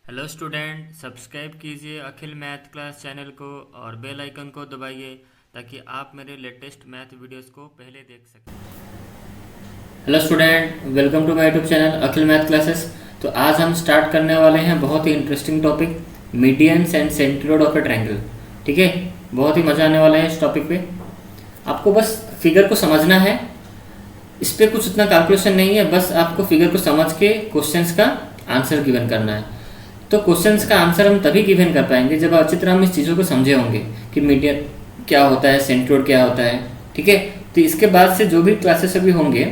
Hello student, subscribe कीजिए अखिल math class channel को और बेल आइकन को दबाइए ताकि आप मेरे लेटेस्ट मैथ वीडियोस को पहले देख सकें। Hello student, welcome to my YouTube channel Akhil math classes. तो आज हम स्टार्ट करने वाले हैं बहुत ही interesting topic, medians and centroid of a triangle. ठीक है, बहुत ही मज़ा आने वाला है इस टॉपिक पे। आपको बस फिगर को समझना है, इस पर कुछ उतना कैलकुलेशन नहीं है, बस आपको फिगर को समझ के क्वेश्चंस का आंसर गिवन करना है। तो क्वेश्चंस का आंसर हम तभी गिवन कर पाएंगे जब अच्छी तरह हम इस चीज़ों को समझे होंगे कि मीडियन क्या होता है, सेंट्रोइड क्या होता है। ठीक है, तो इसके बाद से जो भी क्लासेस अभी होंगे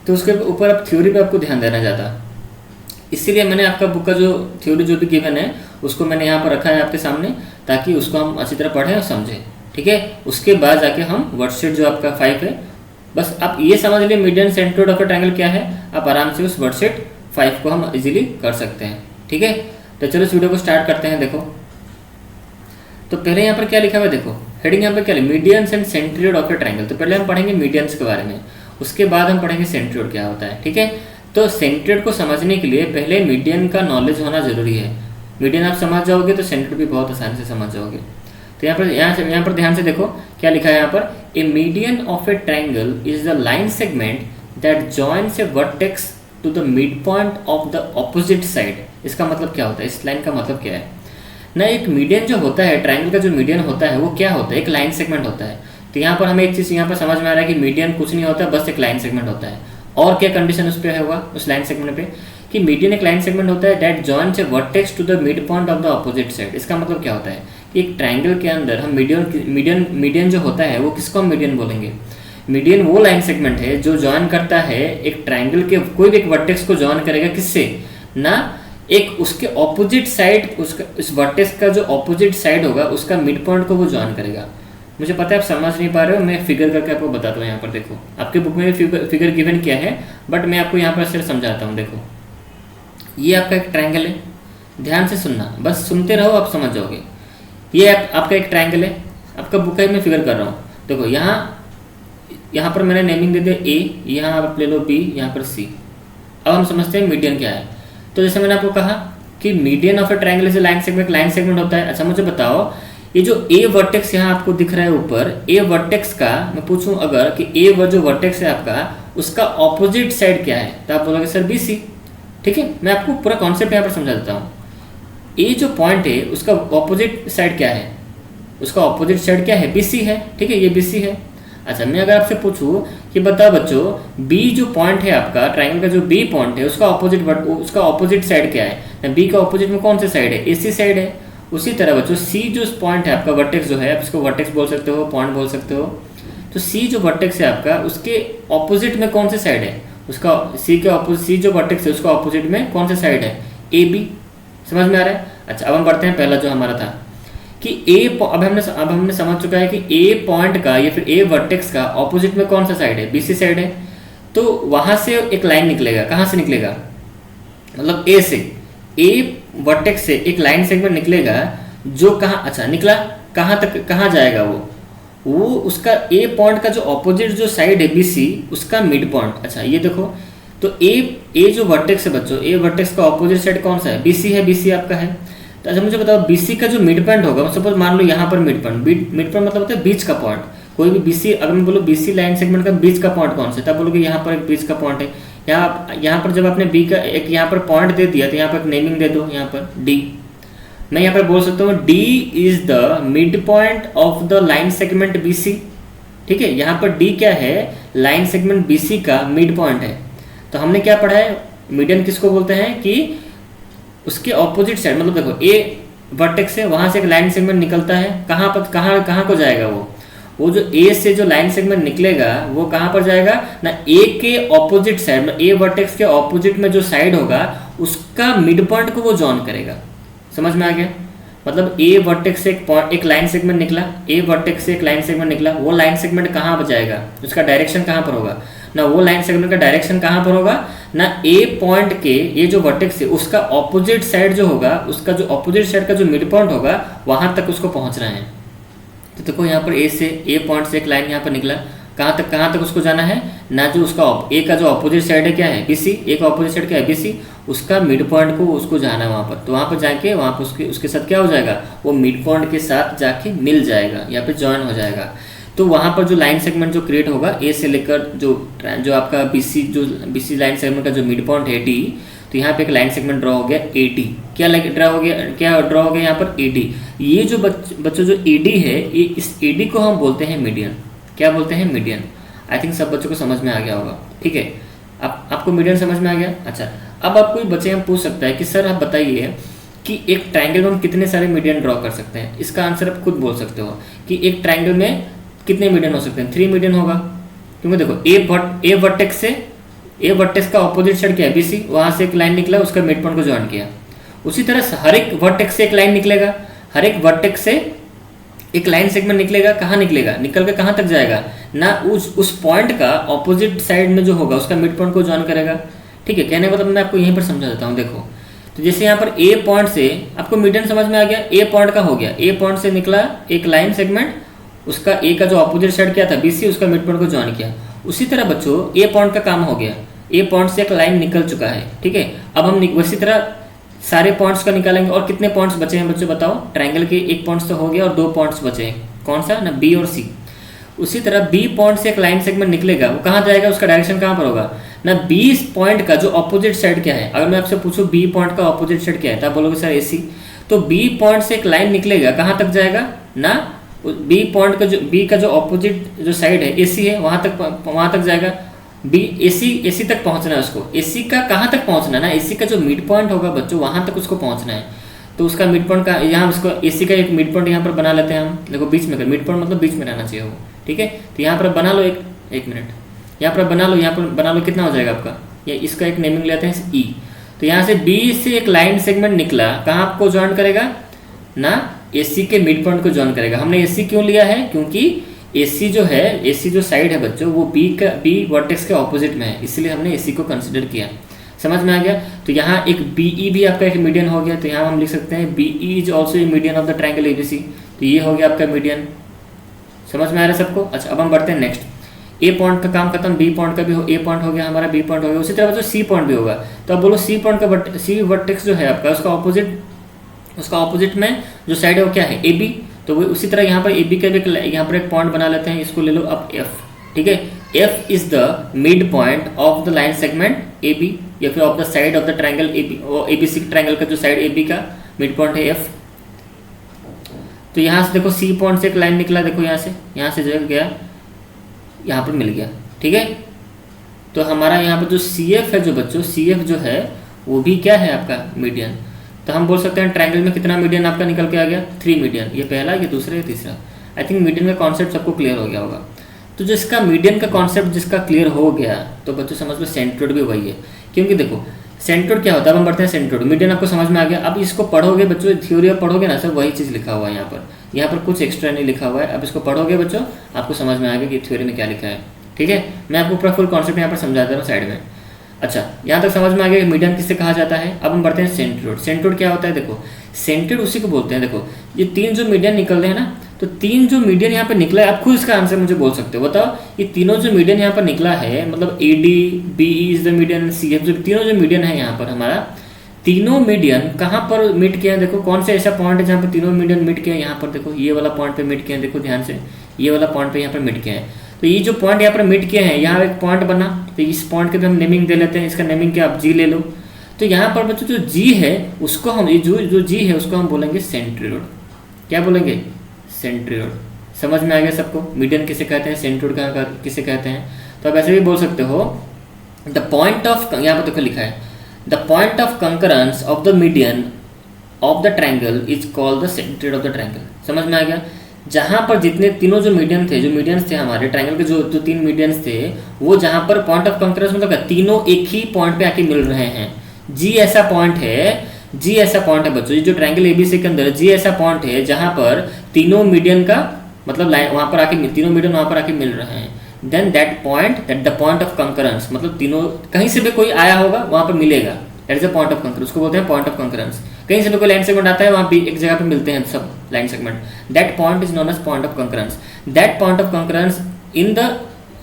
तो उसके ऊपर अब थ्योरी पे आपको ध्यान देना ज़्यादा। इसीलिए मैंने आपका बुक का जो थ्योरी जो भी गिवन है उसको मैंने यहाँ पर रखा है आपके सामने, ताकि उसको हम अच्छी तरह पढ़ें और समझें। ठीक है, उसके बाद जाके हम वर्कशीट जो आपका 5 है, बस आप ये समझ लिए median centroid of a triangle क्या है, आप आराम से उस वर्कशीट 5 को हम इजीली कर सकते हैं। ठीक है, तो चलो इस वीडियो को स्टार्ट करते हैं। देखो, तो पहले यहाँ पर क्या लिखा हुआ है, देखो हेडिंग यहाँ पर क्या है, medians and centroid of a triangle. तो पहले हम पढ़ेंगे मीडियंस के बारे में, उसके बाद हम पढ़ेंगे सेंट्रोइड क्या होता है। ठीक है, तो सेंट्रोइड को समझने के लिए पहले मीडियन का नॉलेज होना जरूरी है। मीडियन आप समझ जाओगे तो सेंट्रोइड भी बहुत आसानी से समझ जाओगे। तो यहाँ पर ध्यान से देखो क्या लिखा है यहाँ पर, a median of a triangle is the line segment that joins a vertex to the mid point of the opposite side. इसका मतलब क्या होता है, इस लाइन का मतलब क्या है ना, एक मीडियन जो होता है, ट्रायंगल का जो मीडियन होता है वो क्या होता है, एक लाइन सेगमेंट होता है। तो यहाँ पर हमें एक चीज़ यहाँ पर समझ में आ रहा है कि मीडियन कुछ नहीं होता, बस एक लाइन सेगमेंट होता है। और क्या कंडीशन उस पर होगा, उस लाइन सेगमेंट पे, कि मीडियन एक लाइन सेगमेंट होता है that joins a vertex to the mid point of the opposite side. इसका मतलब क्या होता है कि एक ट्रायंगल के अंदर हम मीडियन जो होता है वो किसको हम मीडियन बोलेंगे। मीडियन वो लाइन सेगमेंट है जो जॉइन करता है एक ट्रायंगल के कोई भी एक वर्टेक्स को जॉइन करेगा किससे ना, एक उसके ऑपोजिट साइड, उसका इस वर्टेक्स का जो ऑपोजिट साइड होगा उसका मिड पॉइंट को वो जॉइन करेगा। मुझे पता है आप समझ नहीं पा रहे हो, मैं फिगर करके आपको बताता हूँ। यहाँ पर देखो आपके बुक में फिगर गिवन किया है, बट मैं आपको यहाँ पर सिर्फ समझाता हूँ। देखो ये आपका एक ट्रायंगल है, ध्यान से सुनना, बस सुनते रहो आप समझ जाओगे। ये आपका एक ट्रायंगल है, आपका बुक है, मैं फिगर कर रहा हूँ। देखो यहाँ पर मैंने नेमिंग दे दिया ए, यहाँ आप ले लो बी, यहाँ पर सी। अब हम समझते हैं मीडियन क्या है। तो जैसे मैंने आपको कहा कि median of a triangle is line segment होता है। अच्छा मुझे बताओ, ये जो ए वर्टेक्स यहाँ आपको दिख रहा है ऊपर, ए वर्टेक्स का मैं पूछूं अगर कि ए जो वर्टेक्स है आपका, उसका ऑपोजिट साइड क्या है, तो आप बोलोगे सर बी सी। ठीक है, मैं आपको पूरा कॉन्सेप्ट यहाँ पर समझा देता हूँ। ए जो पॉइंट है उसका ऑपोजिट साइड क्या है, उसका ऑपोजिट साइड क्या है, बी सी है। ठीक है, ये बी सी है। अच्छा मैं अगर आपसे पूछूं कि बताओ बच्चों, बी जो पॉइंट है आपका ट्रायंगल का, जो बी पॉइंट है उसका ऑपोजिट साइड क्या है, बी का ऑपोजिट में कौन सा साइड है, एसी साइड है। उसी तरह बच्चों सी जो पॉइंट है आपका, वर्टेक्स जो है, आप इसको वर्टेक्स बोल सकते हो, पॉइंट बोल सकते हो। तो सी जो वर्टेक्स है आपका, उसके ऑपोजिट में कौन सा साइड है, उसका सी जो वर्टेक्स है उसका ऑपोजिट में कौन सा साइड है, ए बी। समझ में आ रहा है। अच्छा अब हम बढ़ते हैं, पहला जो हमारा था कि अब हमने समझ चुका है कि ए पॉइंट का या फिर ए वर्टेक्स का ऑपोजिट में कौन सा साइड है, बीसी साइड है। तो वहां से एक लाइन निकलेगा, कहाँ से निकलेगा, मतलब ए से, ए वर्टेक्स से एक लाइन सेगमेंट निकलेगा जो कहाँ, अच्छा निकला कहाँ तक, कहाँ जाएगा वो उसका ए पॉइंट का जो ऑपोजिट जो साइड है बीसी, उसका मिड पॉइंट। अच्छा ये देखो, तो ए जो वर्टेक्स है बच्चों, ए वर्टेक्स का ऑपोजिट साइड कौन सा है, बीसी है, बीसी आपका है। तो अच्छा मुझे बताओ बीसी का जो मिड पॉइंट होगा, सपोज मान लो यहाँ पर मिड पॉइंट मतलब होता है बीच का पॉइंट। कोई भी बीसी, अगर मैं बोलो बीसी लाइन सेगमेंट का बीच का पॉइंट कौन सा है, तब बोलोगे यहाँ पर एक बीच का पॉइंट है। यहाँ पर जब आपने बी का एक यहाँ पर पॉइंट दे दिया तो यहाँ पर एक नेमिंग दे दो, यहाँ पर डी। मैं यहाँ पर बोल सकता हूँ D is the mid point of the line segment BC. ठीक है, यहाँ पर डी क्या है, लाइन सेगमेंट बीसी का मिड पॉइंट है। तो हमने क्या पढ़ा है, मीडियन किसको बोलते हैं कि उसके ऑपोजिट साइड, मतलब देखो ए वर्टेक्स है, वहां से एक लाइन सेगमेंट निकलता है, कहाँ पर कहाँ को जाएगा वो जो ए से जो लाइन सेगमेंट निकलेगा वो कहाँ पर जाएगा ना, ए के ऑपोजिट साइड में, ए वर्टेक्स के ऑपोजिट में जो साइड होगा उसका मिड पॉइंट को वो जॉइन करेगा। समझ में आ गया, मतलब ए वर्टेक्स से एक लाइन सेगमेंट निकला, ए वर्टेक्स से एक लाइन सेगमेंट निकला, वो लाइन सेगमेंट कहाँ पर जाएगा, उसका डायरेक्शन कहाँ पर होगा ना, वो लाइन सेगमेंट का डायरेक्शन कहाँ पर होगा ना, ए पॉइंट के ये जो वर्टेक्स है उसका ऑपोजिट साइड जो होगा, उसका जो ऑपोजिट साइड का जो मिड पॉइंट होगा वहां तक उसको पहुंचना है। तो देखो यहाँ पर ए पॉइंट से एक लाइन यहाँ पर निकला, कहाँ तक उसको जाना है ना, जो उसका ए का जो ऑपोजिट साइड है क्या है, बीसी, ए का ऑपोजिट साइड क्या है, बीसी, उसका मिड पॉइंट को उसको जाना है वहाँ पर, तो वहाँ पर जाके वहाँ पर उसके साथ क्या हो जाएगा, वो मिड पॉइंट के साथ जाके मिल जाएगा, यहाँ पे ज्वाइन हो जाएगा। तो वहाँ पर जो लाइन सेगमेंट जो क्रिएट होगा ए से लेकर जो आपका बीसी लाइन सेगमेंट का जो मिड पॉइंट है डी, तो यहाँ पे एक लाइन सेगमेंट ड्रॉ हो गया ए डी। क्या ड्रॉ हो गया यहाँ पर ए डी। ये जो बच्चों जो ए डी है, ये इस ए डी को हम बोलते हैं मीडियन। क्या बोलते हैं, मीडियन। आई थिंक सब बच्चों को समझ में आ गया होगा, ठीक है। आपको मीडियन समझ में आ गया। अच्छा, अब आप कोई बच्चे हम पूछ सकता है कि सर आप बताइए कि एक ट्रायंगल में हम कितने सारे मीडियन ड्रॉ कर सकते हैं। इसका आंसर आप खुद बोल सकते हो कि एक ट्रायंगल में कितने मीडियन हो सकते हैं, 3 मीडियन होगा। क्योंकि देखो ए वर्टेक्स का ऑपोजिट साइड क्या है, बीसी, वहां से एक लाइन निकला, उसका मिड पॉइंट को ज्वाइन किया। उसी तरह हर एक वर्टेक्स से एक लाइन निकलेगा, हर एक वर्टेक्स से एक लाइन सेगमेंट निकलेगा। कहाँ निकलेगा, निकल के कहाँ तक जाएगा ना, उस पॉइंट का ऑपोजिट साइड में जो होगा उसका मिड पॉइंट को ज्वाइन करेगा, ठीक है। कहने का मतलब मैं आपको यहीं पर समझा देता हूँ। देखो, तो जैसे यहाँ पर ए पॉइंट से आपको मीडियन समझ में आ गया, ए पॉइंट का हो गया, ए पॉइंट से निकला एक लाइन सेगमेंट, उसका ए का जो ऑपोजिट साइड क्या था बीसी, उसका मिड पॉइंट को ज्वाइन किया। उसी तरह बच्चों ए पॉइंट का काम हो गया, ए पॉइंट से एक लाइन निकल चुका है, ठीक है। अब हम उसी तरह सारे पॉइंट्स का निकालेंगे। और कितने पॉइंट्स बचे हैं बच्चों बताओ, ट्रायंगल के एक पॉइंट्स तो हो गया और 2 पॉइंट्स बचे हैं, कौन सा ना, बी और सी। उसी तरह बी पॉइंट से एक लाइन सेगमेंट निकलेगा, वो कहाँ जाएगा, उसका डायरेक्शन कहाँ पर होगा ना, बी पॉइंट का जो ऑपोजिट साइड क्या है। अगर मैं आपसे पूछूं बी पॉइंट का ऑपोजिट साइड क्या है, तो आप बोलोगे सर एसी। तो बी पॉइंट से एक लाइन निकलेगा, कहाँ तक जाएगा ना, बी पॉइंट का जो ऑपोजिट जो साइड है एसी है, वहां तक जाएगा। बी एसी तक पहुंचना है उसको। एसी का कहाँ तक पहुंचना है ना, एसी का जो मिड पॉइंट होगा बच्चों, वहां तक उसको पहुंचना है। तो उसका मिड पॉइंट का यहाँ उसको एसी का एक मिड पॉइंट यहाँ पर बना लेते हैं हम। देखो बीच में, मिड पॉइंट मतलब बीच में रहना चाहिए वो, ठीक है। तो यहाँ पर बना लो एक मिनट, यहाँ पर बना लो, कितना हो जाएगा आपका, या इसका एक नेमिंग लेते हैं ई। तो यहाँ से बी से एक लाइन सेगमेंट निकला, कहाँ आपको ज्वाइन करेगा ना, एसी के मिड पॉइंट को ज्वाइन करेगा। हमने एसी क्यों लिया है, क्योंकि एसी जो साइड है बच्चों, वो बी वर्टेक्स के ऑपोजिट में है, इसलिए हमने एसी को कंसिडर किया। समझ में आ गया। तो यहाँ एक बीई भी आपका एक मीडियन हो गया, तो यहाँ हम लिख सकते हैं BE is also a median of the triangle ABC. तो ये हो गया आपका मीडियन। समझ में आ रहा है सबको। अच्छा, अब हम बढ़ते हैं नेक्स्ट। ए पॉइंट का काम खत्म, बी पॉइंट का भी ए पॉइंट हो गया हमारा, बी पॉइंट हो गया। उसी तरह बच्चों सी पॉइंट भी होगा। तो अब बोलो सी पॉइंट का सी वर्टेक्स जो है आपका, उसका ऑपोजिट में जो साइड है वो क्या है, ए बी। तो वो उसी तरह यहाँ पर ए बी का भी यहाँ पर एक पॉइंट बना लेते हैं, इसको ले लो अब एफ, ठीक है। F is the mid point of the line segment A B, या फिर of the side of the triangle A B. A B C triangle का जो साइड ए बी का मिड पॉइंट है एफ। तो यहाँ से देखो सी पॉइंट से एक लाइन निकला, देखो यहाँ से जो गया यहाँ पर मिल गया, ठीक है। तो हमारा यहाँ पर जो सी एफ है जो बच्चों, सी एफ जो है वो भी क्या है आपका मीडियन। तो हम बोल सकते हैं ट्रायंगल में कितना मीडियन आपका निकल के आ गया, 3 मीडियन। ये पहला, ये दूसरा, ये तीसरा। आई थिंक मीडियन का कॉन्सेप्ट सबको क्लियर हो गया होगा। तो जो इसका मीडियन का कॉन्सेप्ट जिसका क्लियर हो गया, तो बच्चों समझ लो सेंट्रोइड भी वही है। क्योंकि देखो सेंट्रोइड क्या होता है, अब हम बढ़ते हैं सेंट्रोइड। मीडियन आपको समझ में आ गया। अब इसको पढ़ोगे बच्चों, थ्योरी अब पढ़ोगे ना, सब वही चीज़ लिखा हुआ है यहाँ पर कुछ एक्स्ट्रा नहीं लिखा हुआ है। अब इसको पढ़ोगे बच्चों, आपको समझ में आ गया कि थ्योरी में क्या लिखा है, ठीक है। मैं आपको पूरा फुल कॉन्सेप्ट यहाँ पर समझा दे रहा हूँ साइड में। अच्छा, यहाँ तक समझ में आ गया कि मीडियन किससे कहा जाता है। अब हम बढ़ते हैं सेंट्रोइड। सेंट्रोइड क्या होता है, देखो सेंट्रोइड उसी को बोलते हैं। देखो ये 3 जो मीडियन निकल रहे हैं ना, तो 3 जो मीडियन यहाँ पर निकला है, आप खुद इसका आंसर मुझे बोल सकते हो। बताओ ये तीनों जो मीडियन यहाँ पर निकला है, मतलब A D B is the median, C F, जो तीनों जो मीडियन है यहाँ पर हमारा, तीनों मीडियन कहाँ पर मीट किया है। देखो कौन सा ऐसा पॉइंट है जहाँ पर तीनों मीडियन मीट किया है, यहाँ पर देखो ये वाला पॉइंट पे मीट किया है। देखो ध्यान से, ये वाला पॉइंट पे यहाँ पर मीट किया है। तो ये जो पॉइंट यहाँ पर मीट किए हैं, यहाँ एक पॉइंट बना, तो इस पॉइंट के भी हम नेमिंग दे लेते हैं। इसका नेमिंग क्या, आप जी ले लो। तो यहाँ पर बच्चों जो जी है उसको हम, जो जी है उसको हम बोलेंगे सेंट्रोइड। क्या बोलेंगे, सेंट्रोइड। समझ में आ गया सबको। मीडियन किसे कहते हैं, सेंट्रोइड किसे कहते हैं। तो आप ऐसे भी बोल सकते हो, द पॉइंट ऑफ, यहाँ पर देखो लिखा है, the point of concurrence of the median of the triangle is called the centroid of the triangle. समझ में आ गया। जहाँ पर जितने तीनों जो मीडियंस थे हमारे ट्रायंगल के, जो 3 मीडियंस थे, वो जहाँ पर पॉइंट ऑफ कंकरेंस मतलब तीनों एक ही पॉइंट पे आके मिल रहे हैं। जी ऐसा पॉइंट है बच्चों, ये जो ट्रायंगल एबीसी के अंदर जी ऐसा पॉइंट है जहाँ पर तीनों मीडियन का मतलब वहाँ पर आके तीनों मीडियन वहाँ पर आके मिल रहे हैं। Then that the point of concurrence, मतलब तीनों कहीं से भी कोई आया होगा वहाँ पर मिलेगा, that is the point of concurrence. उसको बोलते हैं पॉइंट ऑफ कंकरेंस। कहीं से भी कोई लाइन सेगमेंट आता है, वहाँ भी एक जगह पे मिलते हैं सब line segment. That point is known as point of concurrence. That point of concurrence in the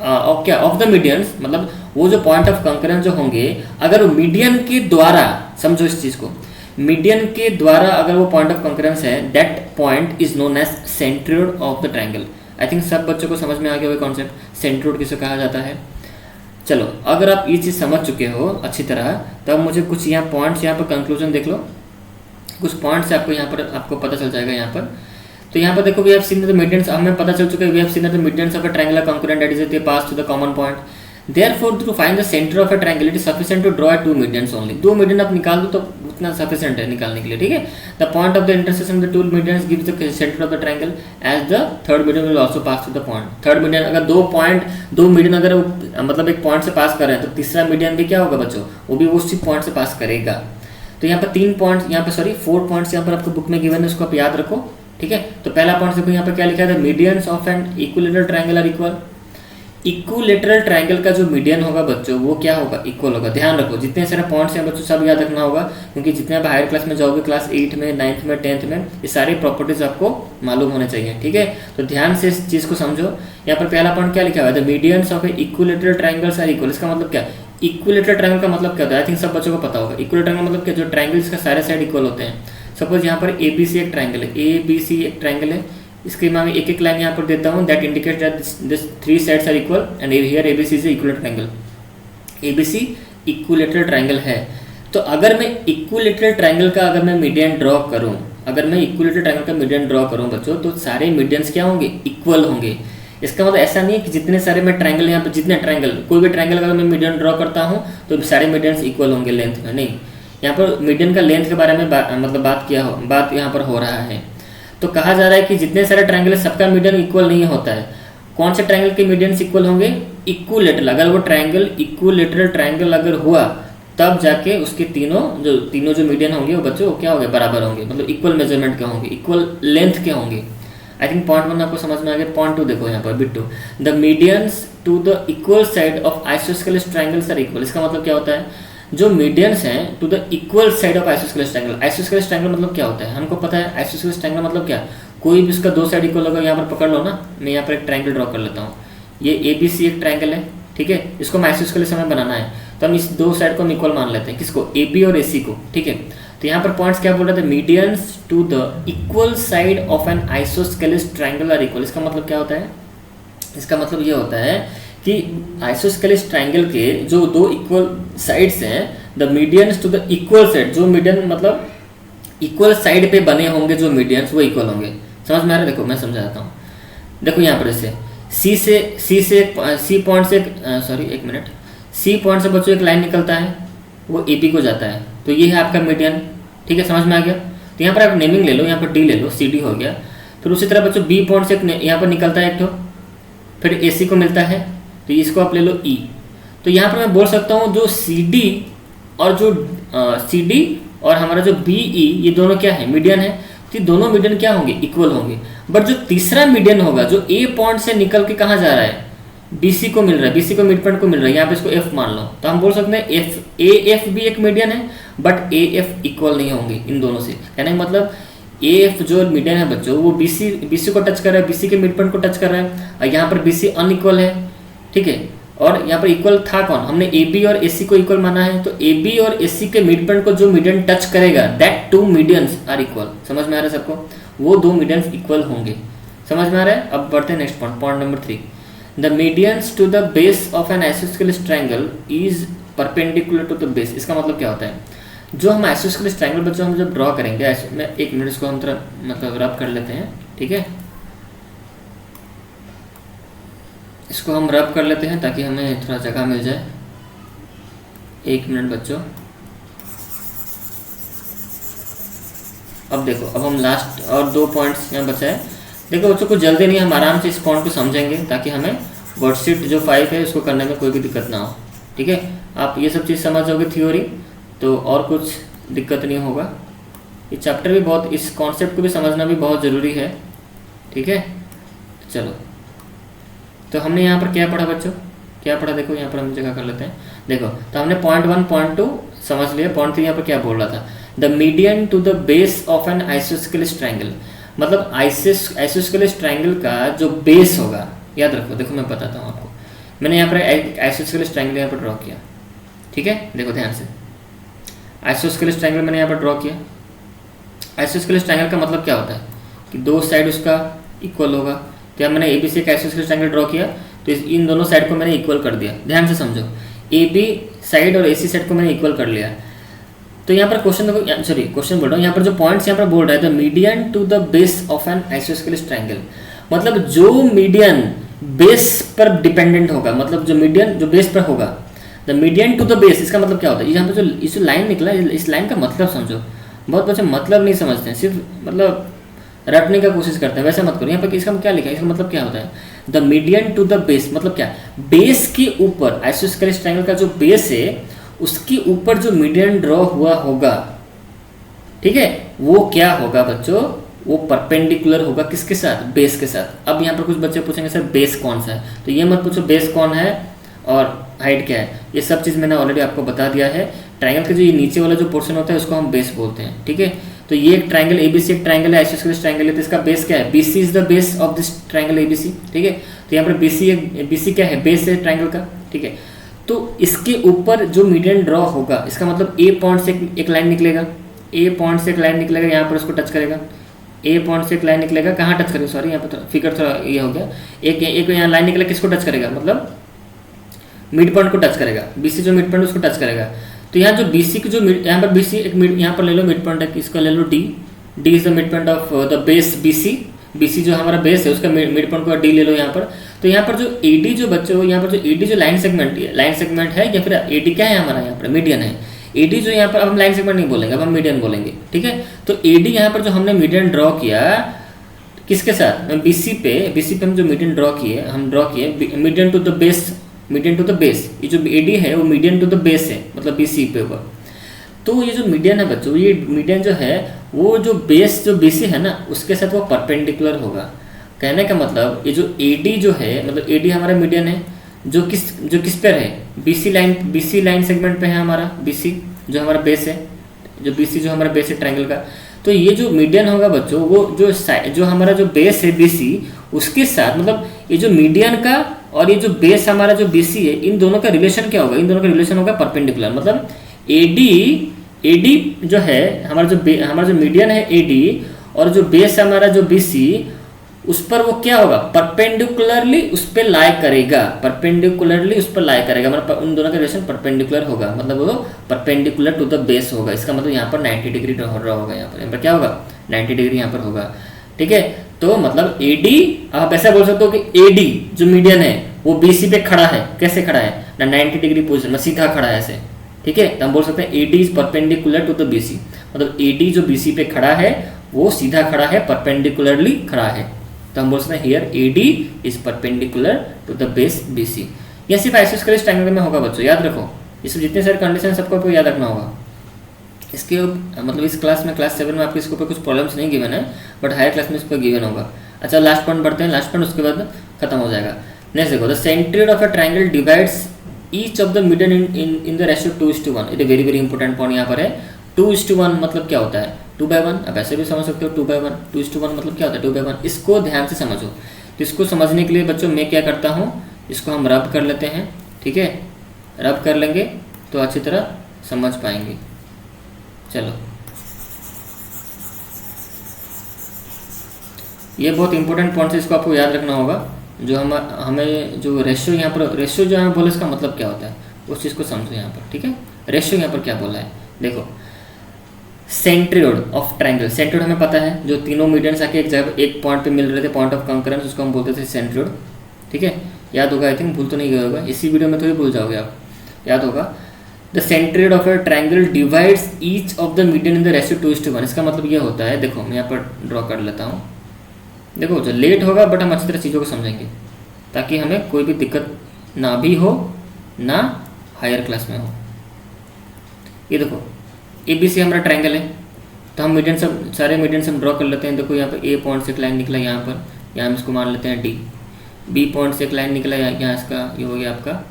of the medians, मतलब वो जो पॉइंट ऑफ कंकरेंस जो होंगे, अगर वो मीडियन के द्वारा, समझो इस चीज़ को, मीडियन के द्वारा अगर वो पॉइंट ऑफ कंकरेंस है, that point is known as centroid of the triangle. I think सब बच्चों को समझ में आ गया वो कॉन्सेप्ट, सेंट्रोइड किसे कहा जाता है। चलो, अगर आप ये चीज़ समझ चुके हो अच्छी तरह, तब मुझे कुछ यहाँ पॉइंट्स, यहाँ पर कंक्लूजन देख लो, कुछ पॉइंट्स आपको यहाँ पर आपको पता चल जाएगा यहाँ पर। तो यहाँ पर देखो, we have seen the medians, हमें पता चल चुका है, we have seen the medians of a triangular concurrent that is they pass to the common point. Therefore, to find the center of a triangle, it is sufficient to draw two medians only. दो median आप निकाल दो तो उतना sufficient है निकालने के लिए, ठीक है। The point of the intersection of the two medians gives the center of the triangle, as the third median will also pass through the point. Third median, अगर दो मीडियन अगर मतलब एक पॉइंट से पास कर रहे हैं, तो तीसरा मीडियन भी क्या होगा बच्चों, वो भी उसी पॉइंट से पास करेगा। तो यहाँ पर 3 पॉइंट्स, यहाँ पर 4 पॉइंट्स यहाँ पर आपको बुक में गिवन है, उसको आप याद रखो, ठीक है। तो पहला पॉइंट देखो यहाँ पर क्या लिखा है, the medians of an equilateral triangle are equal. Equilateral triangle का जो मीडियन होगा बच्चों, वो क्या होगा, इक्वल होगा। ध्यान रखो, जितने सारे पॉइंट्स हैं बच्चों सब याद रखना होगा, क्योंकि जितने आप हायर क्लास में जाओगे, क्लास 8 में, 9th में, 10th में, ये सारी प्रॉपर्टीज आपको मालूम होने चाहिए, ठीक है। तो ध्यान से इस चीज़ को समझो। यहाँ पर पहला पॉइंट क्या लिखा हुआ है, the medians of a equilateral triangles are equal. इसका मतलब क्या, इक्विलेटरल ट्रायंगल का मतलब क्या होता है, आई थिंक सब बच्चों को पता होगा। इक्विलेटरल ट्रायंगल मतलब क्या, जो ट्रायंगल्स का सारे साइड इक्वल होते हैं। सपोज यहाँ पर ABC एक ट्रायंगल है, ABC एक ट्रायंगल है, इसके मैं एक एक लाइन यहाँ पर देता हूँ, that indicates that this 3 sides are equal and here ABC is equilateral triangle. ABC equilateral triangle है। तो अगर मैं इक्विलेटरल ट्रायंगल का अगर मैं मीडियन ड्रॉ करूँ, अगर मैं इक्विलेटरल ट्रायंगल का मीडियन ड्रॉ करूँ बच्चों, तो सारे मीडियंस क्या होंगे, इक्वल होंगे। इसका मतलब ऐसा नहीं है कि जितने सारे मैं ट्रायंगल यहाँ पर, जितने ट्रायंगल, कोई भी ट्रायंगल अगर मैं मीडियन ड्रॉ करता हूँ तो सारे मीडियंस इक्वल होंगे लेंथ में, नहीं। यहाँ पर मीडियन का लेंथ के बारे में मतलब बात यहाँ पर हो रहा है। तो कहा जा रहा है कि जितने सारे ट्रायंगल है सबका मीडियन इक्वल नहीं होता है। कौन से ट्रायंगल के मीडियंस इक्वल होंगे, इक्विलेटरल। अगर वो ट्रायंगल इक्विलेटरल ट्रायंगल अगर हुआ, तब जाके उसके तीनों जो मीडियन होंगे वो बच्चों क्या होंगे, बराबर होंगे, मतलब इक्वल मेजरमेंट के होंगे, इक्वल लेंथ के होंगे। आई थिंक पॉइंट 1 आपको समझ में आ गया। पॉइंट 2 देखो यहाँ पर, बिट 2, the medians to the equal side of isosceles triangles are equal. इसका मतलब क्या होता है, जो मीडियंस हैं to the equal side of isosceles triangle. Isosceles triangle मतलब क्या होता है, हमको पता है। आइसोस्केलेस ट्रायंगल मतलब क्या, कोई भी उसका 2 साइड इक्वल होगा। यहाँ पर पकड़ लो ना, मैं यहाँ पर एक ट्रायंगल ड्रॉ कर लेता हूँ। ये ABC एक ट्रायंगल है, ठीक है। इसको हम आइसोस्केलेस हमें बनाना है, तो हम इस 2 साइड को हम इक्वल मान लेते हैं। किसको, AB और AC को, ठीक है। तो यहाँ पर पॉइंट्स क्या बोल रहे थे, medians to the equal side of an isosceles triangle are equal. इसका मतलब क्या होता है, इसका मतलब ये होता है कि आइसोस्केलेस ट्रायंगल के जो 2 इक्वल साइड्स हैं, the medians to the equal side, जो मीडियन मतलब इक्वल साइड पे बने होंगे जो मीडियंस, वो इक्वल होंगे। समझ में आ रहा है, देखो मैं समझाता हूँ। देखो यहाँ पर ऐसे सी पॉइंट से बच्चों एक लाइन निकलता है, वो AB को जाता है, तो ये है आपका मीडियन, ठीक है। समझ में आ गया। तो यहाँ पर आप नेमिंग ले लो, यहाँ पर D ले लो, CD हो गया। फिर उसी तरह बच्चों B पॉइंट से यहाँ पर निकलता है एक ठो, फिर AC को मिलता है, तो इसको आप ले लो E। तो यहाँ पर मैं बोल सकता हूँ जो CD और हमारा जो BE, ये दोनों क्या है, मीडियन है। तो दोनों मीडियन क्या होंगे, इक्वल होंगे। बट जो तीसरा मीडियन होगा, जो A पॉइंट से निकल के कहाँ जा रहा है, BC को मिल रहा है, BC को मिड पॉइंट को मिल रहा है, यहाँ पे इसको F मान लो, तो हम बोल सकते हैं AF भी एक मीडियन है, बट AF इक्वल नहीं होंगे इन दोनों से। कहने का मतलब AF जो मीडियन है बच्चों, वो BC को टच कर रहा है, BC के मिड पॉइंट को टच कर रहा है, और यहाँ पर BC अनइक्वल है, ठीक है। और यहाँ पर इक्वल था कौन, हमने AB और AC को इक्वल माना है, तो AB और AC के मिड पॉइंट को जो मीडियन टच करेगा, दैट 2 मीडियंस आर इक्वल। समझ में आ रहा है सबको, वो 2 मीडियंस इक्वल होंगे। समझ में आ रहा है। अब बढ़ते हैं next point number 3, the medians to the base of an isosceles triangle is perpendicular to the base. इसका मतलब क्या होता है, जो हम आइसोस्केलेस ट्रायंगल बच्चों हम जब ड्रॉ करेंगे, मैं 1 मिनट इसको हम थोड़ा मतलब रब कर लेते हैं, ठीक है। इसको हम रब कर लेते हैं ताकि हमें थोड़ा जगह मिल जाए। 1 मिनट बच्चों। अब देखो, अब हम लास्ट और 2 पॉइंट्स यहाँ बचा है। देखो बच्चों, को जल्दी नहीं, हम आराम से इस पॉइंट को समझेंगे ताकि हमें वर्कशीट जो 5 है उसको करने में कोई भी दिक्कत ना हो, ठीक है। आप ये सब चीज़ समझ जाओगे थ्योरी, तो और कुछ दिक्कत नहीं होगा। ये चैप्टर भी बहुत, इस कॉन्सेप्ट को भी समझना भी बहुत ज़रूरी है, ठीक है। चलो, तो हमने यहाँ पर क्या पढ़ा बच्चों, क्या पढ़ा, देखो यहाँ पर हम जगह कर लेते हैं। देखो, तो हमने पॉइंट 1 पॉइंट 2 समझ लिया। पॉइंट 3 यहाँ पर क्या बोल रहा था, the median to the base of an isosceles triangle. मतलब आइसोस्केलेस ट्रायंगल का जो बेस होगा, याद रखो, देखो मैं बताता हूँ आपको, मैंने यहाँ पर एक आइसोस्केलेस ट्रायंगल यहाँ पर ड्रॉ किया, ठीक है। देखो ध्यान से, आइसोस्केलेस ट्रायंगल मैंने यहाँ पर ड्रॉ किया। आइसोस्केलेस ट्रायंगल का मतलब क्या होता है कि दो साइड उसका इक्वल होगा। तो यहाँ मैंने ए बी सी का आइसोस्केलेस ट्रायंगल ड्रॉ किया, तो इन दोनों साइड को मैंने इक्वल कर दिया। ध्यान से समझो, ए बी साइड और ए सी साइड को मैंने इक्वल कर लिया। तो यहाँ पर क्वेश्चन देखो, सॉरी क्वेश्चन बोल रहा हूँ, यहाँ पर जो पॉइंट्स यहाँ पर बोल रहा है, the median to the base of an isosceles triangle, मतलब जो मीडियन बेस पर डिपेंडेंट होगा, मतलब जो मीडियन जो बेस पर होगा, the median to the base, इसका मतलब क्या होता है। यहाँ पर जो इस लाइन निकला, इस लाइन का मतलब समझो। बहुत बच्चे मतलब नहीं समझते हैं, सिर्फ मतलब रटने का कोशिश करते हैं, वैसा मत करो। यहाँ पर इसका क्या लिखा है, इसका मतलब क्या होता है, the median to the base, मतलब क्या, बेस के ऊपर, आइसोस्केलेस ट्रायंगल का जो बेस है उसके ऊपर जो मीडियन ड्रॉ हुआ होगा, ठीक है, वो क्या होगा बच्चों, वो परपेंडिकुलर होगा किसके साथ, बेस के साथ। अब यहाँ पर कुछ बच्चे पूछेंगे सर बेस कौन सा है, तो ये मत पूछो बेस कौन है और हाइट क्या है, ये सब चीज़ मैंने ऑलरेडी आपको बता दिया है। ट्रायंगल का जो ये नीचे वाला जो पोर्शन होता है उसको हम बेस बोलते हैं, ठीक है। तो ये एक ट्रायंगल एबीसी एक ट्रायंगल है, आइसोस्केलेस ट्रायंगल है, तो इसका बेस क्या है, BC is the base of this triangle ABC, ठीक है। तो यहाँ पर बीसी क्या है, बेस है ट्रायंगल का, ठीक है। तो इसके ऊपर जो मीडियन ड्रॉ होगा, इसका मतलब ए पॉइंट से एक लाइन निकलेगा, ए पॉइंट से एक लाइन निकलेगा, यहाँ पर उसको टच करेगा, ए पॉइंट से एक लाइन निकलेगा, कहाँ टच करेगा, सॉरी यहाँ पर फिगर थोड़ा ये हो गया, एक यहाँ लाइन निकलेगा, किसको टच करेगा, मतलब मिड पॉइंट को टच करेगा, बीसी जो मिड पॉइंट उसको टच करेगा। तो यहाँ जो बीसी की जो यहाँ पर बीसी एक यहाँ पर ले लो मिड पॉइंट है, इसका ले लो D, D is the mid point of the base BC, BC जो हमारा बेस है उसका मिड पॉइंट को डी ले लो यहाँ पर। तो यहाँ पर जो एडी जो बच्चे हो, यहाँ पर जो एडी जो लाइन सेगमेंट है, या फिर एडी क्या है हमारा, यहाँ पर मीडियन है। एडी जो यहाँ पर, अब हम लाइन सेगमेंट नहीं बोलेंगे, अब हम मीडियन बोलेंगे, ठीक है। तो एडी यहाँ पर जो हमने मीडियन ड्रॉ किया किसके साथ, बीसी पे हम जो मीडियन ड्रॉ किए median to the base, median to the base, ये जो एडी है वो मीडियन टू द बेस है, मतलब बीसी पे होगा। तो ये जो मीडियन है बच्चों, ये मीडियन जो है वो जो बेस जो बीसी है ना उसके साथ वो परपेंडिकुलर होगा। कहने का मतलब ये जो एडी जो है, मतलब एडी हमारा मीडियन है जो किस पर है, बीसी लाइन सेगमेंट पे है हमारा, बीसी जो हमारा बेस है, जो बीसी जो हमारा बेस है ट्रायंगल का। तो ये जो मीडियन होगा बच्चों, वो जो हमारा जो बेस है बीसी, उसके साथ मतलब ये जो मीडियन का और ये जो बेस हमारा जो बीसी है, इन दोनों का रिलेशन क्या होगा, इन दोनों का रिलेशन होगा परपेंडिकुलर। मतलब एडी जो है हमारा जो मीडियन है एडी, और जो बेस हमारा जो बीसी, उस पर वो क्या होगा, परपेंडिकुलरली उस पर लाई करेगा, मतलब उन दोनों का रिलेशन परपेंडिकुलर होगा, मतलब वो परपेंडिकुलर टू द बेस होगा। इसका मतलब यहाँ पर 90 डिग्री हो रहा होगा, यहाँ पर क्या होगा, 90 डिग्री यहाँ पर होगा, ठीक है। तो मतलब एडी, आप ऐसा बोल सकते हो कि एडी जो मीडियन है वो बीसी पे खड़ा है, कैसे खड़ा है ना, 90 डिग्री पोजिशन में सीधा खड़ा है ऐसे, ठीक है। तो हम बोल सकते हैं AD is perpendicular to the BC, मतलब एडी जो बीसी पे खड़ा है वो सीधा खड़ा है, परपेंडिकुलरली खड़ा है। तो हम बोल सकते हैं here AD is perpendicular to the base BC. यह सिर्फ आइसोस्केलेस ट्रायंगल में होगा बच्चों, याद रखो। इसमें जितने सारे कंडीशन सबको याद रखना होगा। इसके मतलब इस क्लास में, क्लास 7 में आपको इसके ऊपर कुछ प्रॉब्लम्स नहीं गिवन है, बट हायर क्लास में इस पर गिवन होगा। अच्छा लास्ट पॉइंट बढ़ते हैं, लास्ट पॉइंट उसके बाद खत्म हो जाएगा। नेक्स्ट देखो, the centroid of a triangle divides each of the median in the ratio 2:1। ये वेरी इंपॉर्टेंट पॉइंट यहाँ पर है। 2:1 मतलब क्या होता है, 2/1। अब ऐसे भी समझ सकते हो 2/1। 2:1 मतलब क्या होता है, 2/1। इसको ध्यान से समझो। तो इसको समझने के लिए बच्चों मैं क्या करता हूँ, इसको हम रब कर लेते हैं, ठीक है। रब कर लेंगे तो अच्छी तरह समझ पाएंगे। चलो, ये बहुत इंपॉर्टेंट पॉइंट है, इसको आपको याद रखना होगा। जो हमें जो रेशियो यहाँ पर, रेशियो जो यहाँ बोले इसका मतलब क्या होता है, उस चीज़ को समझो यहाँ पर, ठीक है। रेशियो यहाँ पर क्या बोला है, देखो, सेंट्रियोड ऑफ ट्रायंगल। सेंट्रियोड हमें पता है, जो तीनों मीडियंस आके एक जगह एक पॉइंट पे मिल रहे थे, पॉइंट ऑफ कंकरेंस, उसको हम बोलते थे सेंट्रियोड, ठीक है। याद होगा, आई थिंक भूल तो नहीं गया होगा, इसी वीडियो में थोड़ी भूल जाओगे आप, याद होगा। The centroid of a triangle divides each of the median in the ratio 2:1। इसका मतलब ये होता है, देखो मैं यहाँ पर ड्रॉ कर लेता हूँ। देखो जो लेट होगा बट हम अच्छी तरह चीज़ों को समझेंगे, ताकि हमें कोई भी दिक्कत ना भी हो, ना हायर क्लास में हो। ये देखो ABC हमारा ट्रायंगल है, तो हम मीडियन सब सारे मीडियन हम ड्रॉ कर लेते हैं। देखो यहाँ पर A पॉइंट से एक लाइन निकला यहाँ पर, यहाँ हम इसको मान लेते हैं D। B पॉइंट से एक लाइन निकला यहाँ, इसका ये हो गया आपका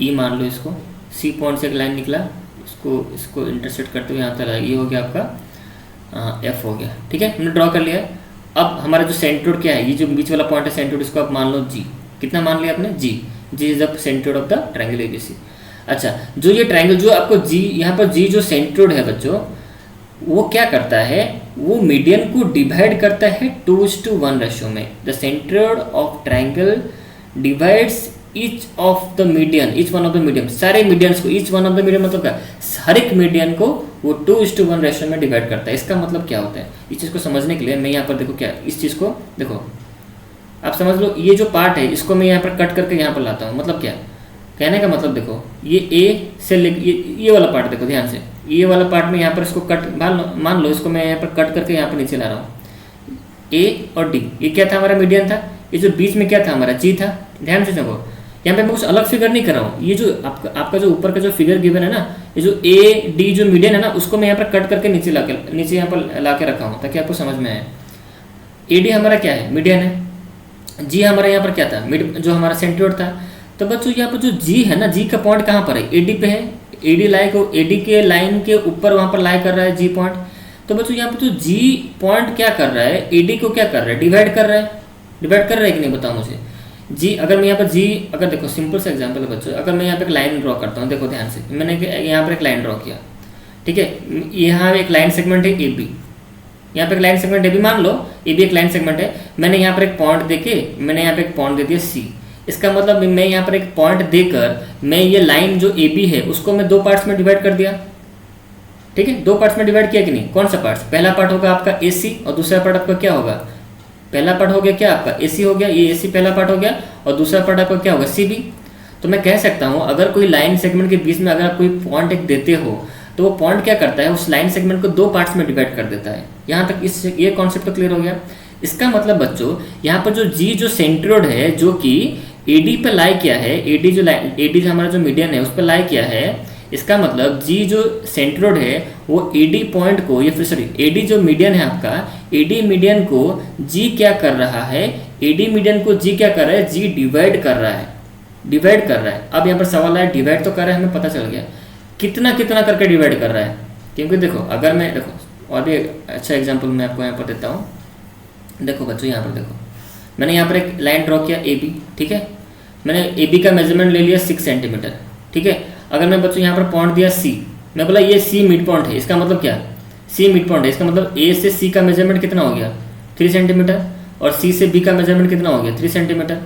E मान लो इसको। C पॉइंट से एक लाइन निकला, इसको इंटरसेक्ट करते हुए यहाँ तक ये हो गया आपका F हो गया, ठीक है। हमने ड्रॉ कर लिया है। अब हमारा जो सेंट्रोइड क्या है, ये जो बीच वाला पॉइंट है सेंट्रोइड, इसको आप मान लो G। कितना मान लिया आपने, G। G is the centroid of the triangle ABC. अच्छा, जो ये ट्रायंगल जो आपको जी यहाँ पर जी जो सेंट्रोइड है बच्चों, वो क्या करता है, वो मीडियन को डिवाइड करता है 2:1 रेशियो में। The centroid of triangle divides each of the median, each one of the median, सारे मीडियंस को, each one of the median मतलब क्या, हर एक मीडियन को वो 2:1 रेशियो में डिवाइड करता है। इसका मतलब क्या होता है, इस चीज़ को समझने के लिए मैं यहाँ पर देखो क्या, इस चीज़ को देखो आप समझ लो, ये जो पार्ट है इसको मैं यहाँ पर कट करके यहाँ पर लाता हूँ। मतलब क्या, कहने का मतलब देखो, ये ए से ले ये वाला पार्ट देखो ध्यान से, ये वाला पार्ट में यहाँ पर इसको कट मान लो इसको मैं यहाँ पर कट करके यहाँ पर नीचे ला रहा हूँ। ए और डी ये क्या था, हमारा मीडियन था। ये जो बीच में क्या था, हमारा जी था। ध्यान से देखो, यहाँ पे मैं कुछ अलग फिगर नहीं कर रहा हूँ। ये जो आपका जो ऊपर का जो फिगर गिवन है ना, ये जो ए डी जो मीडियन है ना, उसको मैं यहाँ पर कट करके नीचे यहाँ पर ला के रखा हूँ ताकि आपको समझ में आए। ए डी हमारा क्या है, मीडियन है। जी हमारा यहाँ पर क्या था, जो हमारा सेंट्रोइड था। तो बच्चों यहाँ पर जो जी है ना, जी का पॉइंट कहाँ पर है, ए डी पे है। ए डी लाई को, ए डी के लाइन के ऊपर वहाँ पर लाई कर रहा है जी पॉइंट। तो बच्चों यहाँ पर जो जी पॉइंट क्या कर रहा है, ए डी को क्या कर रहा है, डिवाइड कर रहा है। डिवाइड कर रहा है कि नहीं बताओ मुझे। जी अगर मैं यहाँ पर जी, अगर देखो सिंपल सा एग्जांपल है बच्चों, अगर मैं यहाँ पे एक लाइन ड्रॉ करता हूँ, देखो ध्यान से, मैंने यहाँ पर एक लाइन ड्रॉ किया, ठीक है। यहाँ एक लाइन सेगमेंट है ए बी, यहाँ पे एक लाइन सेगमेंट ए बी, मान लो ए बी एक लाइन सेगमेंट है। मैंने यहाँ पर एक पॉइंट देके, मैंने यहाँ पे एक पॉइंट दे दिया सी। इसका मतलब मैं यहाँ पर एक पॉइंट देकर मैं ये लाइन जो ए बी है उसको मैं 2 पार्ट्स में डिवाइड कर दिया, ठीक है। 2 पार्ट्स में डिवाइड किया कि नहीं। कौन सा पार्ट, पहला पार्ट होगा आपका ए सी और दूसरा पार्ट आपका क्या होगा, पहला पार्ट हो गया क्या आपका ए सी हो गया, ये ए सी पहला पार्ट हो गया, और दूसरा पार्ट आपका क्या होगा, सी बी। तो मैं कह सकता हूँ अगर कोई लाइन सेगमेंट के बीच में अगर आप कोई पॉइंट एक देते हो, तो वो पॉइंट क्या करता है, उस लाइन सेगमेंट को 2 पार्ट्स में डिवाइड कर देता है। यहाँ तक इस ये कॉन्सेप्ट तो क्लियर हो गया। इसका मतलब बच्चों यहाँ पर जो जी जो सेंट्रोइड है, जो कि ए डी पर लाई किया है, ए डी जो हमारा जो मीडियन है उस पर लाई किया है। इसका मतलब जी जो सेंट्रोइड है वो ए डी पॉइंट को, ये फिर सॉरी ए डी जो मीडियन है आपका, ए डी मीडियन को जी क्या कर रहा है, ए डी मीडियन को जी क्या कर रहा है, जी डिवाइड कर रहा है, डिवाइड कर रहा है। अब यहाँ पर सवाल है, डिवाइड तो कर रहा है, हमें पता चल गया, कितना कितना करके डिवाइड कर रहा है। क्योंकि देखो अगर मैं देखो और भी अच्छा एग्जाम्पल मैं आपको यहाँ पर देता हूँ। देखो बच्चों यहाँ पर देखो, मैंने यहाँ पर एक लाइन ड्रॉ किया ए बी, ठीक है। मैंने ए बी का मेजरमेंट ले लिया 6 सेंटीमीटर, ठीक है। अगर मैं बच्चों यहाँ पर पॉइंट दिया सी, मैं बोला ये सी मिड पॉइंट है, इसका मतलब क्या, सी मिड पॉइंट है, इसका मतलब ए से सी का मेजरमेंट कितना हो गया 3 सेंटीमीटर, और सी से बी का मेजरमेंट कितना हो गया 3 सेंटीमीटर,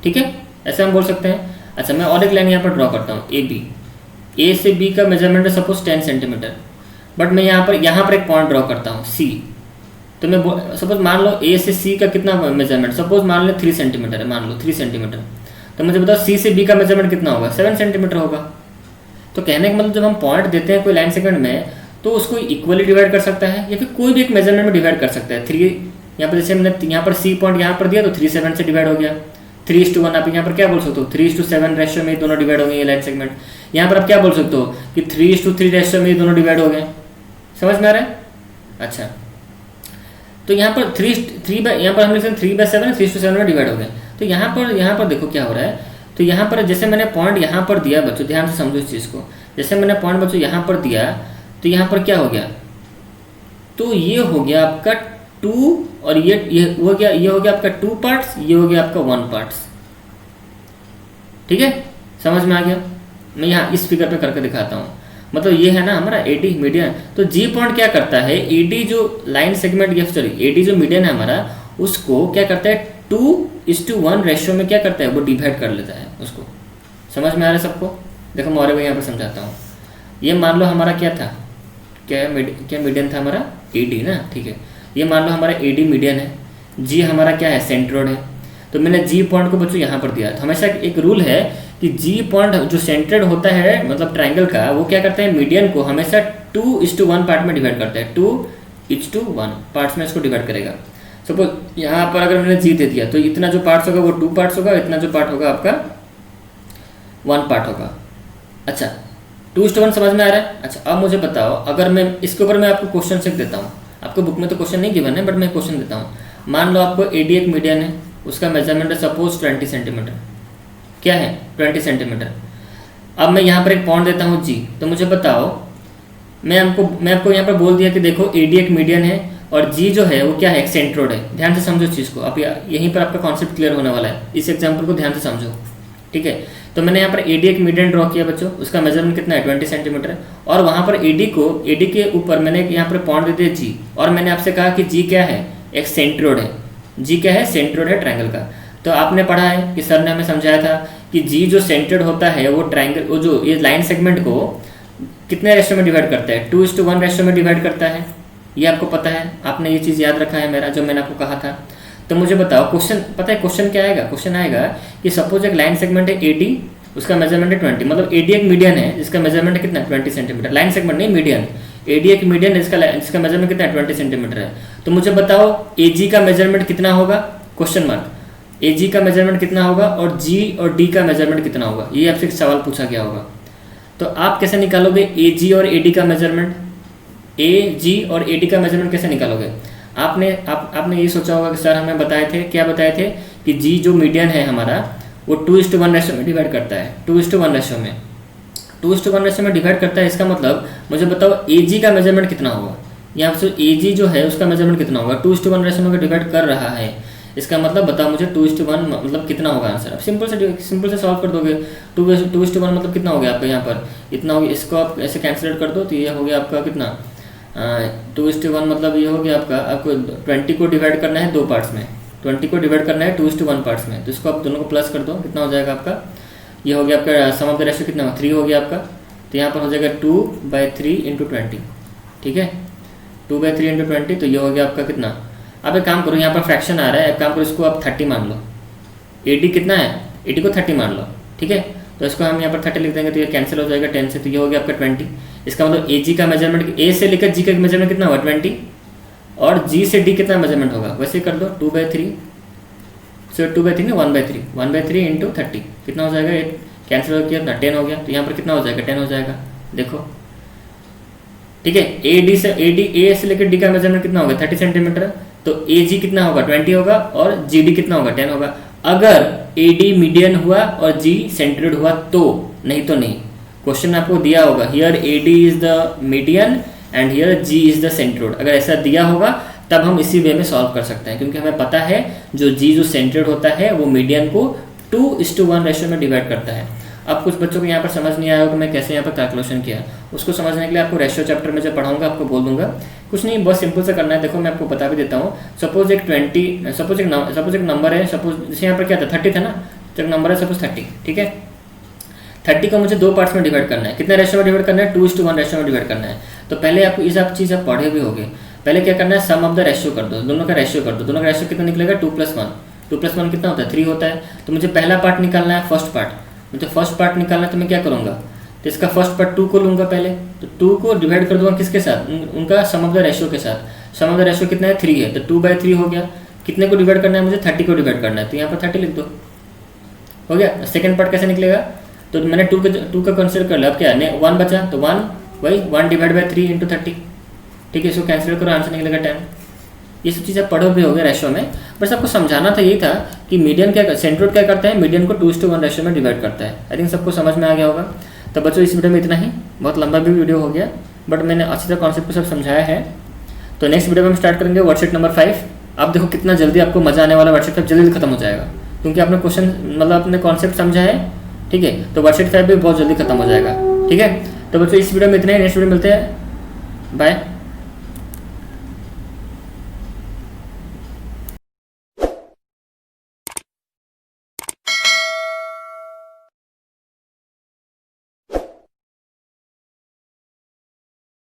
ठीक है। ऐसे हम बोल सकते हैं। अच्छा, मैं और एक लाइन यहाँ पर ड्रॉ करता हूँ ए बी, ए से बी का मेजरमेंट है सपोज 10 सेंटीमीटर, बट मैं यहाँ पर एक पॉइंट ड्रॉ करता हूँ सी। तो मैं सपोज मान लो ए से सी का कितना मेजरमेंट, सपोज मान लो 3 सेंटीमीटर है, मान लो 3 सेंटीमीटर। तो मुझे बताओ सी से बी का मेजरमेंट कितना होगा, 7 सेंटीमीटर होगा। तो कहने का मतलब जब हम पॉइंट देते हैं कोई लाइन सेगमेंट में, तो उसको इक्वली डिवाइड कर सकता है या फिर कोई भी एक मेजरमेंट में डिवाइड कर सकता है। 3 यहाँ पर जैसे मैंने यहाँ पर सी पॉइंट यहाँ पर दिया तो 3 7 से डिवाइड हो गया। 3:1 आप यहाँ पर क्या बोल सकते हो, 3:7 रेशियो में दोनों डिवाइड हो गए ये लाइन सेगमेंट। यहाँ पर आप क्या बोल सकते हो कि 3:3 रेशियो में दोनों डिवाइड हो गए। समझ में आ रहा है। अच्छा, तो यहाँ पर 3/7 3:7 में डिवाइड हो गए। तो यहाँ पर देखो क्या हो रहा है। तो यहाँ पर जैसे मैंने पॉइंट यहाँ पर दिया बच्चों, ध्यान से समझो इस चीज़ को। जैसे मैंने पॉइंट बच्चों यहाँ पर दिया तो यहाँ पर क्या हो गया, तो ये हो गया आपका 2 और ये हो गया, ये हो गया आपका 2 पार्ट्स, ये हो गया आपका 1 पार्ट्स। ठीक है, समझ में आ गया। मैं यहाँ इस फिगर पे करके दिखाता हूँ। मतलब ये है ना हमारा एडी मीडियन। तो जी पॉइंट क्या करता है, एडी जो लाइन सेगमेंट या सॉरी एडी जो मीडियन है हमारा, उसको क्या करता है 2:1 रेशियो में क्या करता है, वो डिवाइड कर लेता है उसको। समझ में आ रहा है सबको। देखो मैं और भी यहाँ पर समझाता हूँ। ये मान लो हमारा क्या था, क्या मीडियन था हमारा एडी ना, ठीक है। ये मान लो हमारा एडी मीडियन है, जी हमारा क्या है सेंट्रोइड है। तो मैंने जी पॉइंट को बच्चों यहाँ पर दिया। तो हमेशा एक रूल है कि जी पॉइंट जो सेंट्रोइड होता है मतलब ट्रायंगल का, वो क्या करता है मीडियन को हमेशा 2:1 पार्ट में डिवाइड करता है। 2:1 पार्ट्स में इसको डिवाइड करेगा। सपोज यहाँ पर अगर मैंने जी दे दिया तो इतना जो पार्ट्स होगा वो 2 पार्ट्स होगा, इतना जो पार्ट होगा आपका 1 पार्ट होगा। अच्छा 2:1 समझ में आ रहा है। अच्छा अब मुझे बताओ, अगर मैं इसके ऊपर मैं आपको क्वेश्चन से देता हूँ। आपको बुक में तो क्वेश्चन नहीं गिवन है बट मैं क्वेश्चन देता हूँ। मान लो आपको एडी एक मीडियन है, उसका मेजरमेंट है सपोज 20 सेंटीमीटर। क्या है 20 सेंटीमीटर। अब मैं यहाँ पर एक पॉइंट देता हूँ जी। तो मुझे बताओ, मैं आपको यहाँ पर बोल दिया कि देखो एडी एक मीडियन है और जी जो है वो क्या है, एक सेंट्रोइड है। ध्यान से समझो इस चीज़ को। अब यहीं पर आपका कॉन्सेप्ट क्लियर होने वाला है। इस एग्जाम्पल को ध्यान से समझो। ठीक है। तो मैंने यहाँ पर एडी एक मीडियन ड्रॉ किया बच्चों, उसका मेजरमेंट कितना है 20 सेंटीमीटर, और वहाँ पर एडी के ऊपर मैंने यहाँ पर पॉइंट दे दिया जी, और मैंने आपसे कहा कि जी क्या है, एक सेंट्रोइड है। जी क्या है, सेंट्रोइड है ट्रायंगल का। तो आपने पढ़ा है कि सर ने हमें समझाया था कि जी जो सेंट्रोइड होता है वो ट्रायंगल, वो जो ये लाइन सेगमेंट को कितने रेशियो में डिवाइड करता है, 2:1 रेशियो में डिवाइड करता है। ये आपको पता है, आपने ये चीज़ याद रखा है मेरा, जो मैंने आपको कहा था। तो मुझे बताओ क्वेश्चन, पता है क्वेश्चन क्या आएगा, क्वेश्चन आएगा कि सपोज एक लाइन सेगमेंट है एडी, उसका मेजरमेंट है 20, मतलब एडी एक मीडियन है जिसका मेजरमेंट है कितना, 20 सेंटीमीटर। लाइन सेगमेंट नहीं, मीडियन। एडी एक मीडियन है जिसका मेजरमेंट कितना है, 20 सेंटीमीटर है। तो मुझे बताओ एजी का मेजरमेंट कितना होगा, क्वेश्चन मार्क। एजी का मेजरमेंट कितना होगा और जी और डी का मेजरमेंट कितना होगा, ये आपसे एक सवाल पूछा गया होगा। तो आप कैसे निकालोगे एजी और एडी का मेजरमेंट, ए जी और एडी का मेजरमेंट कैसे निकालोगे। आपने ये सोचा होगा कि सर हमें बताए थे, क्या बताए थे कि जी जो मीडियन है हमारा वो 2:1 रेशो में डिवाइड करता है, 2:1 रेशो में, 2:1 रेशो में डिवाइड करता है। इसका मतलब मुझे बताओ एजी का मेजरमेंट कितना होगा। यहाँ पर एजी जो है उसका मेजरमेंट कितना होगा, 2:1 रेशो में डिवाइड कर रहा है। इसका मतलब बताओ मुझे 2:1 मतलब कितना होगा आंसर। अब सिंपल से सॉल्व कर दोगे। 2:1 मतलब कितना हो गया आपका, यहाँ पर इतना हो गया, इसको आप ऐसे कैंसिलेट कर दो तो ये हो गया आपका कितना, 2:1 मतलब ये हो गया आपको 20 को डिवाइड करना है 2 पार्ट्स में, 20 को डिवाइड करना है 2:1 पार्ट्स में। तो इसको आप दोनों को प्लस कर दो, कितना हो जाएगा आपका, ये हो गया आपका सम ऑफ द रेशियो कितना, 3 हो गया आपका। तो यहाँ पर हो जाएगा 2/3 × 20, ठीक है, 2/3 × 20। तो ये हो गया आपका कितना। अब एक काम करो, यहाँ पर फ्रैक्शन आ रहा है, एक काम करो इसको आप 30 मान लो। 80 कितना है, 80 को 30 मान लो, ठीक है। तो इसको हम यहाँ पर 30 लिख देंगे तो ये कैंसिल हो जाएगा 10 से। तो ये हो गया आपका 20। इसका मतलब ए जी का मेजरमेंट, ए से लेकर जी का मेजरमेंट कितना होगा 20, और जी से डी कितना मेजरमेंट होगा वैसे कर दो 2/3, सो 2/3 नहीं 1/3, 1/3 × 30 कितना हो जाएगा, कैंसिल हो गया, 10 हो गया। तो यहाँ पर कितना हो जाएगा, 10 हो जाएगा, देखो, ठीक है। ए से लेकर डी का मेजरमेंट कितना होगा 30 सेंटीमीटर, तो ए जी कितना होगा 20 होगा, और जी डी कितना होगा 10 होगा। अगर ए डी मीडियन हुआ और जी सेंट्रोइड हुआ तो, नहीं तो नहीं। क्वेश्चन आपको दिया होगा here A D is the median and here G is the centroid, अगर ऐसा दिया होगा तब हम इसी वे में सॉल्व कर सकते हैं, क्योंकि हमें पता है जो जी जो सेंट्रोइड होता है वो मीडियन को 2:1 रेशियो में डिवाइड करता है। अब कुछ बच्चों को यहाँ पर समझ नहीं आया होगा मैं कैसे यहाँ पर कैलकुलेशन किया, उसको समझने के लिए आपको रेशियो चैप्टर में जब पढ़ाऊंगा आपको बोल दूंगा। कुछ नहीं, बहुत सिंपल से करना है। देखो मैं आपको बता भी देता हूँ। सपोज एक नंबर है, सपोज जैसे यहाँ पर क्या था 30 था ना, तो एक नंबर है सपोज 30, ठीक है। 30 को मुझे 2 पार्ट्स में डिवाइड करना है, कितने रेशियो में डिवाइड करना है, 2:1 रेशियो में डिवाइड करना है। तो पहले आपको ये सब चीज़ आप पढ़े भी होगे। पहले क्या करना है, सम ऑफ द रेशियो कर दो, दोनों का रेशियो कर दो। दोनों का रेशियो कितना निकलेगा 2+1, 2+1 कितना होता है 3 होता है। तो मुझे पहला पार्ट निकालना है, फर्स्ट पार्ट, मुझे फर्स्ट पार्ट निकालना है। तो मैं क्या करूँगा, तो इसका फर्स्ट पार्ट 2 को लूँगा पहले, तो 2 को डिवाइड कर दूंगा किसके साथ, उनका सम ऑफ द रेशियो के साथ। सम ऑफ द रेशियो कितना है 3 है, तो 2/3 हो गया। कितने को डिवाइड करना है मुझे, 30 को डिवाइड करना है, तो यहाँ पर 30 लिख दो, हो गया। सेकंड पार्ट कैसे निकलेगा, तो मैंने 2 का कंसिडर कर लिया, अब क्या है 1 बचा, तो 1 वही 1/3 × 30, ठीक है। इसको कैंसिल करो, आंसर निकलेगा 10। ये सब चीज़ें पढ़ो भी हो गया रेशियो में, बस आपको समझाना था यही था कि मीडियन क्या, सेंट्रोइड क्या करता है, मीडियन को 2:1 रेशियो में डिवाइड करता है। आई थिंक सबको समझ में आ गया होगा। तो बच्चों इस वीडियो में इतना ही, बहुत लंबा भी वीडियो हो गया, बट मैंने अच्छी तरह कॉन्सेप्ट को सब समझाया है। तो नेक्स्ट वीडियो में हम स्टार्ट करेंगे वर्कशीट नंबर 5। आप देखो कितना जल्दी आपको मजा आने वाला, वर्कशीट 5 जल्दी खत्म हो जाएगा, क्योंकि आपने क्वेश्चन मतलब अपने कॉन्सेप्ट समझा है, ठीक है। तो वर्कशीट 5 भी बहुत जल्दी खत्म हो जाएगा, ठीक है। तो बच्चों इस वीडियो में इतना ही, नेक्स्ट वीडियो मिलते हैं, बाय।